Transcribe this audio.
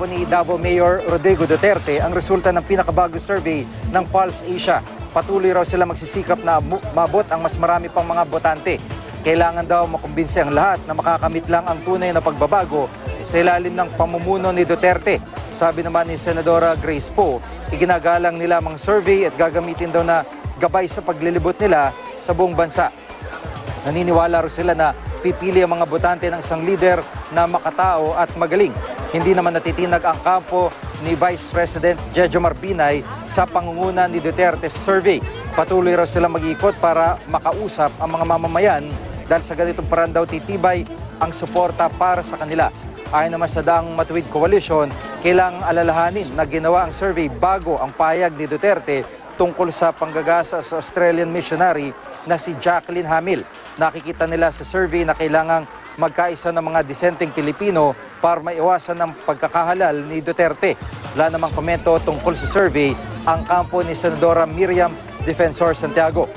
kampo ni Davao Mayor Rodrigo Duterte ang resulta ng pinakabagong survey ng Pulse Asia. Patuloy raw sila magsisikap na mabot ang mas marami pang mga botante. Kailangan daw makumbinsi ang lahat na makakamit lang ang tunay na pagbabago sa ilalim ng pamumuno ni Duterte. Sabi naman ni Senadora Grace Poe, iginagalang nila ang survey at gagamitin daw na gabay sa paglilibot nila sa buong bansa. Naniniwala raw sila na pipili ang mga botante ng isang leader na makatao at magaling. Hindi naman natitinag ang kampo ni Vice President Jejomar Binay sa pangunguna ni Duterte sa survey. Patuloy raw sila mag-ikot para makausap ang mga mamamayan dahil sa ganitong paraan daw titibay ang suporta para sa kanila. Ayon naman sa Daang Matuwid Coalition, kailangang alalahanin na ginawa ang survey bago ang payag ni Duterte tungkol sa panggagasa sa Australian missionary na si Jacqueline Hamil. Nakikita nila sa survey na kailangang magkaisa ng mga disenteng Pilipino para maiwasan ng pagkakahalal ni Duterte. Wala namang komento tungkol sa survey ang kampo ni Senadora Miriam Defensor Santiago.